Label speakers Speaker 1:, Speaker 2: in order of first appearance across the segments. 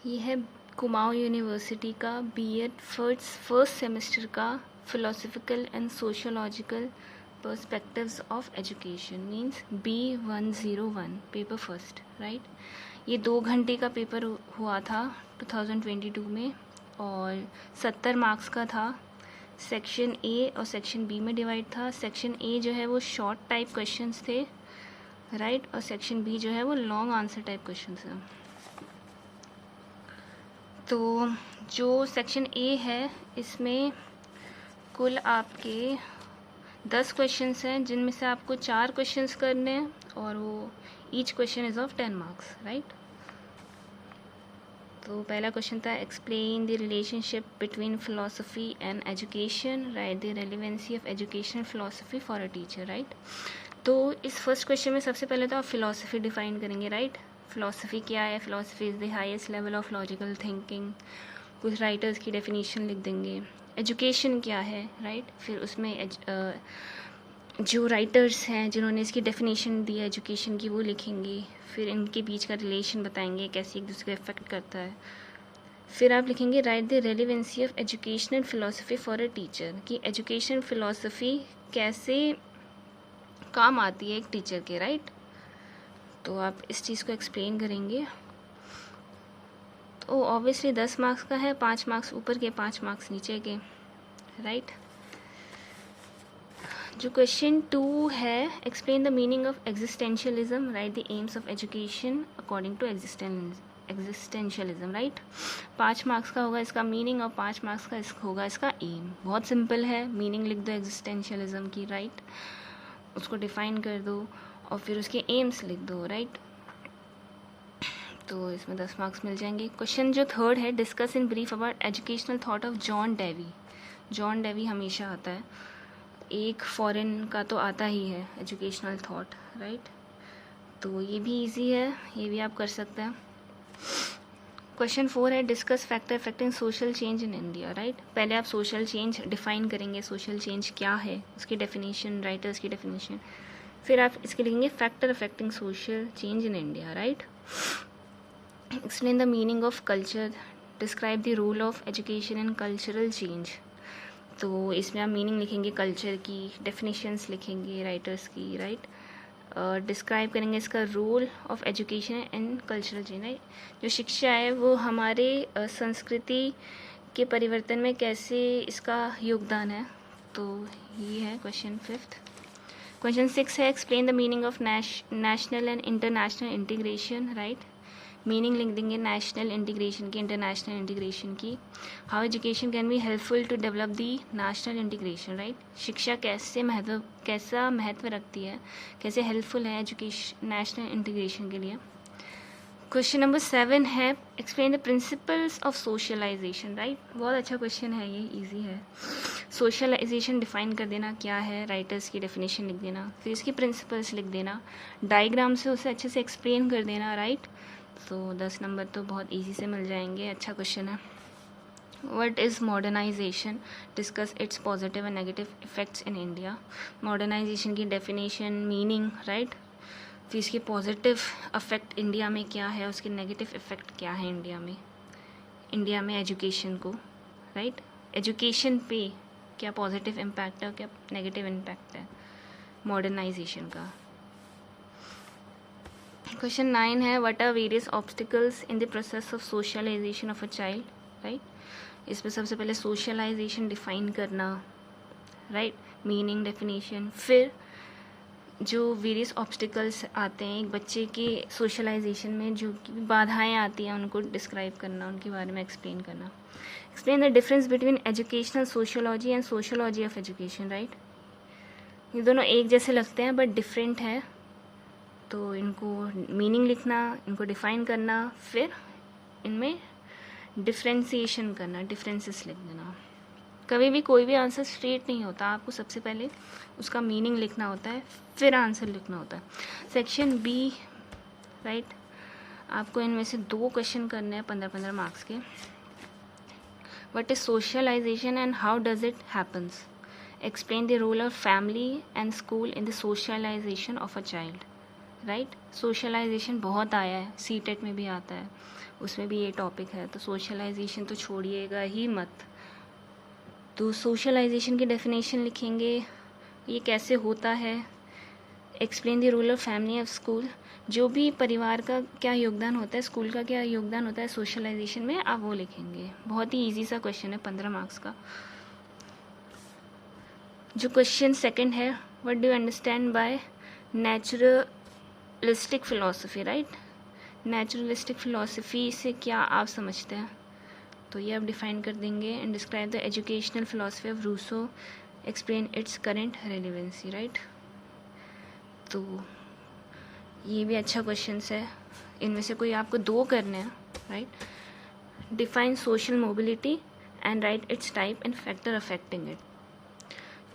Speaker 1: ये है कुमाऊं यूनिवर्सिटी का बीएड फर्स्ट सेमेस्टर का philosophical and sociological perspectives of education means B101 paper first, right. ये 2 घंटे का पेपर हुआ था 2022 में और 70 मार्क्स का था। सेक्शन ए और सेक्शन बी में डिवाइड था। सेक्शन ए जो है वो शॉर्ट टाइप क्वेश्चंस थे, राइट, और सेक्शन बी जो है वो लॉन्ग आंसर टाइप क्वेश्चंस हैं। तो जो सेक्शन ए है इसमें कुल आपके 10 क्वेश्चंस हैं, जिनमें से आपको 4 क्वेश्चंस करने हैं और वो each question is of 10 marks, right. तो पहला क्वेश्चन था explain the relationship between philosophy and education, right, the relevancy of educational philosophy for a teacher, right. तो इस फर्स्ट क्वेश्चन में सबसे पहले तो आप फिलोसफी डिफाइन करेंगे, राइट। फिलोसफी क्या है? Philosophy is the highest level of logical thinking. कुछ राइटर्स की डेफिनेशन लिख देंगे। एजुकेशन क्या है, राइट। फिर उसमें जो राइटर्स हैं जिन्होंने इसकी डेफिनेशन दी है एजुकेशन की वो लिखेंगे। फिर इनके बीच का रिलेशन बताएंगे, कैसे एक दूसरे को इफेक्ट करता है। फिर आप लिखेंगे right the relevancy of educational philosophy for a teacher, कि एजुकेशन फिलोसफी कैसे काम आती है एक टीचर के, राइट। तो आप इस चीज़ को एक्सप्लेन करेंगे। तो ऑब्वियसली 10 मार्क्स का है, 5 मार्क्स ऊपर के, 5 मार्क्स नीचे के, राइट। जो क्वेश्चन 2 है explain the meaning of existentialism, right the aims of education according to existentialism, right. 5 marks का होगा इसका मीनिंग और 5 मार्क्स का होगा इसका एम। बहुत सिंपल है, मीनिंग लिख दो एग्जिस्टेंशियलिज्म की, राइट, उसको डिफाइन कर दो और फिर उसके एम्स लिख दो, राइट। तो इसमें 10 मार्क्स मिल जाएंगे। क्वेश्चन जो 3rd है discuss in brief about educational thought of John Dewey. John Dewey हमेशा आता है, एक फॉरेन का तो आता ही है एजुकेशनल थॉट, राइट। तो ये भी इजी है, ये भी आप कर सकते हैं। क्वेश्चन 4 है discuss factor affecting social change in India, right. पहले आप सोशल चेंज डिफाइन करेंगे, सोशल चेंज क्या है, उसकी डेफिनेशन, राइटर्स की डेफिनेशन। फिर आप इसके लिखेंगे factor affecting social change in India, right. Explain the meaning of culture, describe the role of education in cultural change. तो इसमें आप मीनिंग लिखेंगे कल्चर की, डेफिनेशंस लिखेंगे राइटर्स की, राइट। डिस्क्राइब करेंगे इसका role of education in cultural change, right. जो शिक्षा है वो हमारे संस्कृति के परिवर्तन में कैसे इसका योगदान है। तो ये है क्वेश्चन 5th। क्वेश्चन 6 है explain the meaning of national and international integration, right. Meaning लिख देंगे नेशनल इंटीग्रेशन की, इंटरनेशनल इंटीग्रेशन की। How education can be helpful to develop the national integration, right. शिक्षा कैसा महत्व रखती है, कैसे हेल्पफुल है एजुकेशन नेशनल इंटीग्रेशन के लिए। क्वेश्चन नंबर 7 है explain the principles of socialization, right. बहुत अच्छा क्वेश्चन है, ये इजी है। सोशलाइजेशन डिफाइन कर देना क्या है, राइटर्स की डेफिनेशन लिख देना, फिर इसकी प्रिंसिपल्स लिख देना, डायग्राम से उसे अच्छे से एक्सप्लेन कर देना, राइट। तो 10 नंबर तो बहुत इजी से मिल जाएंगे, अच्छा क्वेश्चन है। What is modernization, discuss its positive and negative effects in India. Modernization की डेफिनेशन, मीनिंग, राइट। फिर इसके पॉजिटिव इफेक्ट इंडिया में क्या है, उसके नेगेटिव इफेक्ट क्या है इंडिया में एजुकेशन को, राइट। एजुकेशन पे क्या पॉजिटिव इम्पैक्ट है और क्या नेगेटिव इम्पैक्ट है मॉडर्नाइजेशन का। क्वेश्चन 9 है what are various obstacles in the process of socialization of a child, right. इसमें सबसे पहले सोशलाइजेशन डिफाइन करना, राइट, मीनिंग, डेफिनेशन। फिर जो वेरियस ऑब्स्टिकल्स आते हैं एक बच्चे के सोशलाइजेशन में, जो कि बाधाएं आती हैं उनको डिस्क्राइब करना, उनके बारे में एक्सप्लेन करना। Explain the difference between educational sociology and sociology of education, right. ये दोनों एक जैसे लगते हैं बट डिफरेंट है, तो इनको मीनिंग लिखना, इनको डिफाइन करना, फिर इनमें डिफ्रेंसिएशन करना, डिफरेंसेस लिख देना। कभी भी कोई भी आंसर स्ट्रेट नहीं होता, आपको सबसे पहले उसका मीनिंग लिखना होता है, फिर आंसर लिखना होता है। सेक्शन बी, राइट, आपको इनमें से 2 क्वेश्चन करने हैं 15-15 मार्क्स के। What is socialization and how does it happens, explain the role of family and school in the socialization of a child, right. Socialization बहुत आया है, सीटेट में भी आता है, उसमें भी ये टॉपिक है, तो सोशलाइजेशन तो छोड़िएगा ही मत। तो सोशलाइजेशन की डेफिनेशन लिखेंगे, ये कैसे होता है, explain the role of family of school, जो भी परिवार का क्या योगदान होता है, स्कूल का क्या योगदान होता है सोशलाइजेशन में, आप वो लिखेंगे। बहुत ही इजी सा क्वेश्चन है, 15 मार्क्स का। जो क्वेश्चन सेकंड है, what do you understand by naturalistic philosophy, right. Naturalistic philosophy से क्या आप समझते हैं, तो ये आप डिफाइन कर देंगे। And describe the educational philosophy of Rousseau, explain its current relevancy, right. तो ये भी अच्छा क्वेश्चन है, इनमें से कोई आपको 2 करने हैं, right. Define social mobility and right it's type and factor affecting it.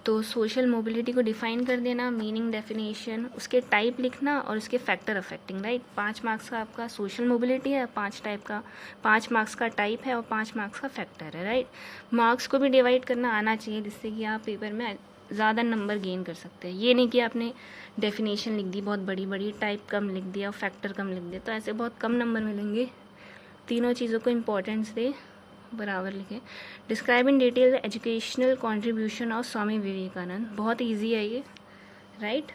Speaker 1: तो सोशल मोबिलिटी को डिफाइन कर देना, मीनिंग, डेफिनेशन, उसके टाइप लिखना और उसके फैक्टर अफेक्टिंग, राइट। 5 मार्क्स का आपका सोशल मोबिलिटी है, 5 मार्क्स का टाइप है और 5 मार्क्स का फैक्टर है, राइट। मार्क्स को भी डिवाइड करना आना चाहिए, जिससे कि आप पेपर में ज़्यादा नंबर गेन कर सकते हैं। ये नहीं कि आपने डेफिनेशन लिख दी बहुत बड़ी बड़ी, टाइप कम लिख दिया और फैक्टर कम लिख दिया, तो ऐसे बहुत कम नंबर मिलेंगे। तीनों चीज़ों को इम्पोर्टेंस दे, बराबर लिखे। Describe in detail the educational contribution of Swami Vivekananda, बहुत इजी है ये, राइट।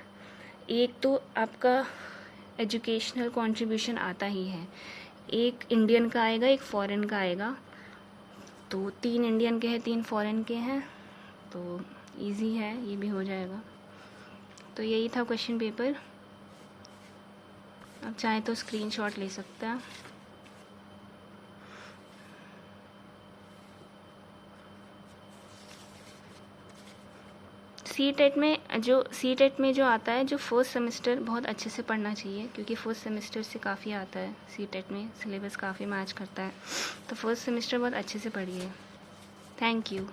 Speaker 1: एक तो आपका एजुकेशनल कॉन्ट्रीब्यूशन आता ही है, एक इंडियन का आएगा, एक फॉरेन का आएगा, तो 3 इंडियन के हैं, 3 फॉरेन के हैं, तो इजी है, ये भी हो जाएगा। तो यही था क्वेश्चन पेपर। आप चाहे तो स्क्रीनशॉट ले सकते हैं। सीटेट में जो आता है, जो फर्स्ट सेमेस्टर बहुत अच्छे से पढ़ना चाहिए, क्योंकि फर्स्ट सेमेस्टर से काफ़ी आता है सीटेट में, सिलेबस काफ़ी मैच करता है, तो फर्स्ट सेमेस्टर बहुत अच्छे से पढ़िए। Thank you.